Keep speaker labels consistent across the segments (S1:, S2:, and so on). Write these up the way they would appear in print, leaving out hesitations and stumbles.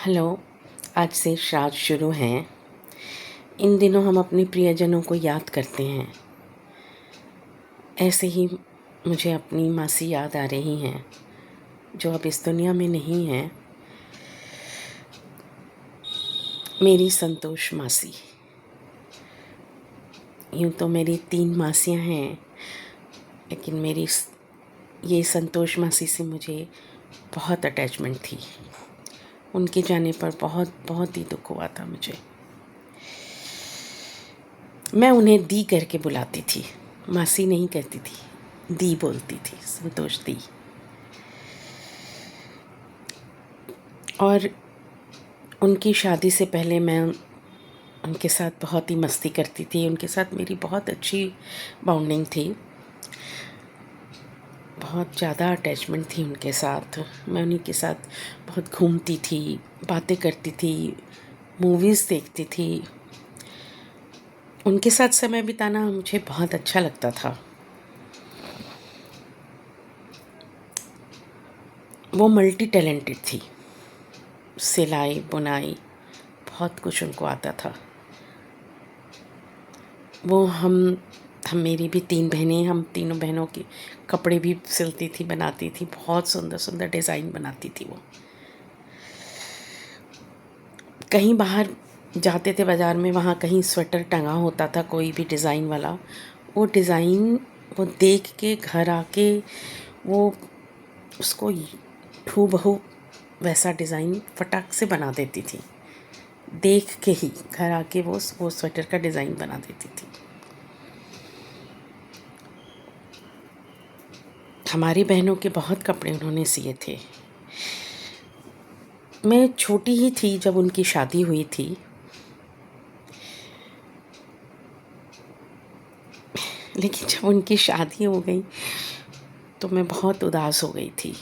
S1: Hello. आज से श्राद्ध शुरू हैं। इन दिनों हम अपने प्रियजनों को याद करते हैं। ऐसे ही मुझे अपनी मासी याद आ रही हैं जो अब इस दुनिया में नहीं हैं। मेरी संतोष मासी। यूँ तो मेरी 3 मासियाँ हैं, लेकिन मेरी ये संतोष मासी से मुझे बहुत अटैचमेंट थी। उनके जाने पर बहुत बहुत ही दुख हुआ था मुझे। मैं उन्हें दी करके बुलाती थी, मासी नहीं कहती थी, दी बोलती थी, संतोष दी। और उनकी शादी से पहले मैं उनके साथ बहुत ही मस्ती करती थी। उनके साथ मेरी बहुत अच्छी बॉन्डिंग थी, बहुत ज़्यादा अटैचमेंट थी उनके साथ। मैं उन्हीं के साथ बहुत घूमती थी, बातें करती थी, मूवीज़ देखती थी। उनके साथ समय बिताना मुझे बहुत अच्छा लगता था। वो मल्टी टैलेंटेड थी, सिलाई बुनाई बहुत कुछ उनको आता था। वो हम मेरी भी 3 बहनें, हम तीनों बहनों के कपड़े भी सिलती थी, बनाती थी। बहुत सुंदर सुंदर डिज़ाइन बनाती थी वो। कहीं बाहर जाते थे बाज़ार में, वहाँ कहीं स्वेटर टंगा होता था कोई भी डिज़ाइन वाला, वो डिज़ाइन वो देख के घर आके वो उसको हूबहू वैसा डिज़ाइन फटाक से बना देती थी। देख के ही घर आके वो स्वेटर का डिज़ाइन बना देती थी। हमारी बहनों के बहुत कपड़े उन्होंने सिए थे। मैं छोटी ही थी जब उनकी शादी हुई थी। लेकिन जब उनकी शादी हो गई तो मैं बहुत उदास हो गई थी,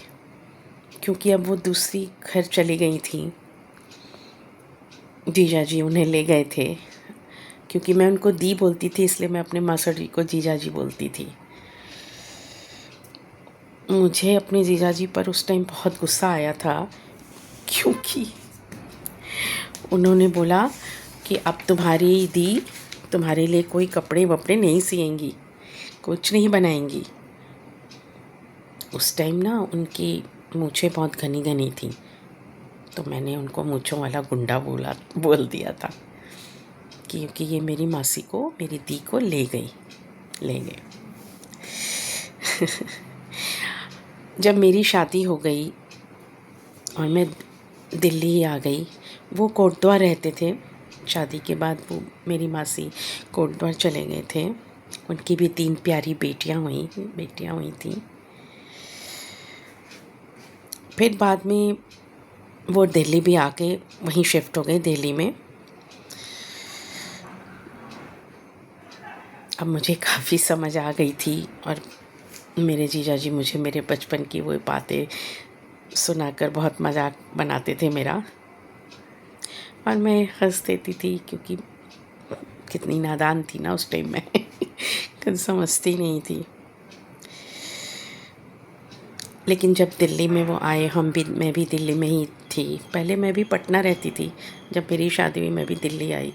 S1: क्योंकि अब वो दूसरी घर चली गई थी। जीजा जी उन्हें ले गए थे। क्योंकि मैं उनको दी बोलती थी, इसलिए मैं अपने मासड़ जी को जीजा जी बोलती थी। मुझे अपने जीजा जी पर उस टाइम बहुत गुस्सा आया था, क्योंकि उन्होंने बोला कि अब तुम्हारी दी तुम्हारे लिए कोई कपड़े वपड़े नहीं सिएंगी, कुछ नहीं बनाएंगी। उस टाइम ना उनकी मूँछें बहुत घनी घनी थी, तो मैंने उनको मूँछों वाला गुंडा बोल दिया था, क्योंकि ये मेरी मासी को, मेरी दी को ले गए। जब मेरी शादी हो गई और मैं दिल्ली आ गई, वो कोटद्वार रहते थे। शादी के बाद वो मेरी मासी कोटद्वार चले गए थे। उनकी भी 3 प्यारी बेटियां हुई थी। फिर बाद में वो दिल्ली भी आके वहीं शिफ्ट हो गए, दिल्ली में। अब मुझे काफ़ी समझ आ गई थी, और मेरे जीजा जी मुझे मेरे बचपन की वो बातें सुनाकर बहुत मजाक बनाते थे मेरा, और मैं हंस देती थी, क्योंकि कितनी नादान थी ना उस टाइम में। कुछ समझती नहीं थी। लेकिन जब दिल्ली में वो आए, मैं भी दिल्ली में ही थी। पहले मैं भी पटना रहती थी, जब मेरी शादी हुई मैं भी दिल्ली आई।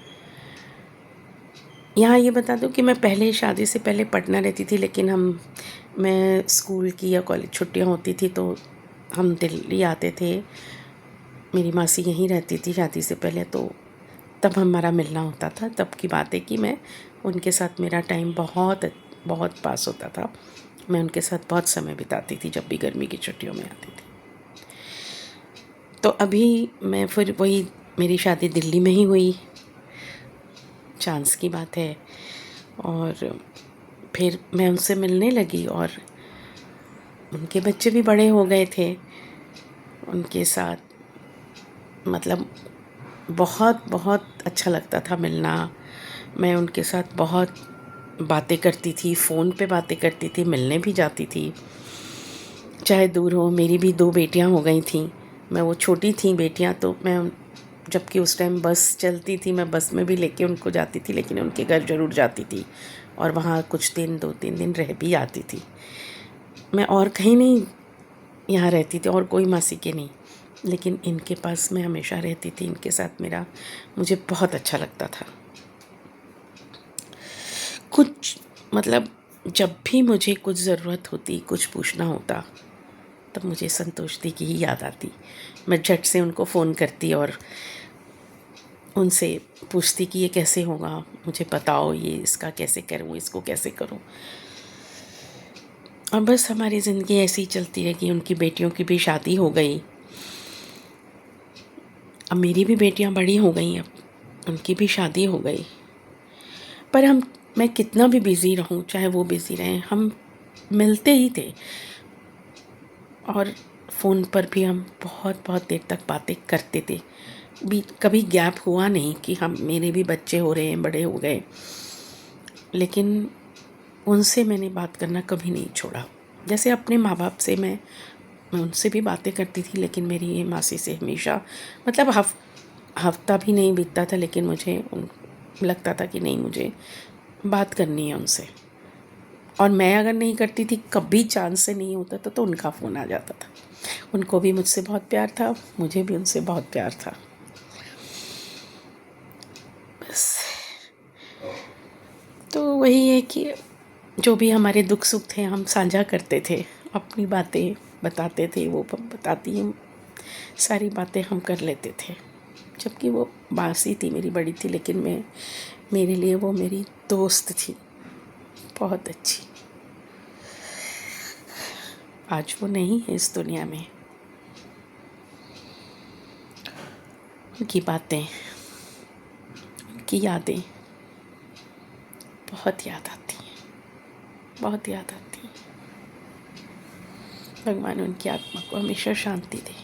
S1: यहाँ ये बता दूँ कि मैं पहले शादी से पहले पटना रहती थी, लेकिन मैं स्कूल की या कॉलेज छुट्टियाँ होती थी तो हम दिल्ली आते थे। मेरी मासी यहीं रहती थी शादी से पहले, तो तब हमारा मिलना होता था। तब की बात है कि मैं उनके साथ, मेरा टाइम बहुत बहुत पास होता था। मैं उनके साथ बहुत समय बिताती थी जब भी गर्मी की छुट्टियों में आती थी। तो अभी मैं फिर वही, मेरी शादी दिल्ली में ही हुई, चांस की बात है। और फिर मैं उनसे मिलने लगी, और उनके बच्चे भी बड़े हो गए थे। उनके साथ मतलब बहुत बहुत अच्छा लगता था मिलना। मैं उनके साथ बहुत बातें करती थी, फ़ोन पे बातें करती थी, मिलने भी जाती थी, चाहे दूर हो। मेरी भी 2 बेटियां हो गई थी। मैं वो छोटी थी बेटियां, तो मैं, जबकि उस टाइम बस चलती थी, मैं बस में भी लेके उनको जाती थी, लेकिन उनके घर ज़रूर जाती थी और वहाँ कुछ दिन, 2-3 दिन रह भी आती थी। मैं और कहीं नहीं यहाँ रहती थी, और कोई मासी के नहीं। लेकिन इनके पास मैं हमेशा रहती थी, इनके साथ मेरा मुझे बहुत अच्छा लगता था। कुछ मतलब जब भी मुझे कुछ ज़रूरत होती, कुछ पूछना होता, तब मुझे संतोष दी की ही याद आती। मैं झट से उनको फ़ोन करती और उनसे पूछती कि ये कैसे होगा, मुझे बताओ, ये इसका कैसे करूँ, इसको कैसे करूँ। और बस हमारी ज़िंदगी ऐसी ही चलती रही। उनकी बेटियों की भी शादी हो गई, अब मेरी भी बेटियां बड़ी हो गई, अब उनकी भी शादी हो गई। पर मैं कितना भी बिज़ी रहूं, चाहे वो बिज़ी रहें, हम मिलते ही थे। और फ़ोन पर भी हम बहुत बहुत देर तक बातें करते थे। कभी गैप हुआ नहीं कि हम, मेरे भी बच्चे हो रहे हैं, बड़े हो गए, लेकिन उनसे मैंने बात करना कभी नहीं छोड़ा। जैसे अपने माँ बाप से मैं उनसे भी बातें करती थी, लेकिन मेरी ये मासी से हमेशा, मतलब हफ्ता भी नहीं बीतता था लेकिन मुझे लगता था कि नहीं, मुझे बात करनी है उनसे। और मैं अगर नहीं करती थी, कभी चांस से नहीं होता था, तो उनका फ़ोन आ जाता था। उनको भी मुझसे बहुत प्यार था, मुझे भी उनसे बहुत प्यार था। बस तो वही है कि जो भी हमारे दुख सुख थे हम साझा करते थे, अपनी बातें बताते थे, वो बताती, हम सारी बातें हम कर लेते थे। जबकि वो मासी थी, मेरी बड़ी थी, लेकिन मेरे लिए वो मेरी दोस्त थी, बहुत अच्छी। आज वो नहीं है इस दुनिया में। उनकी बातें, उनकी यादें बहुत याद आती हैं, बहुत याद आती हैं। भगवान उनकी आत्मा को हमेशा शांति दे।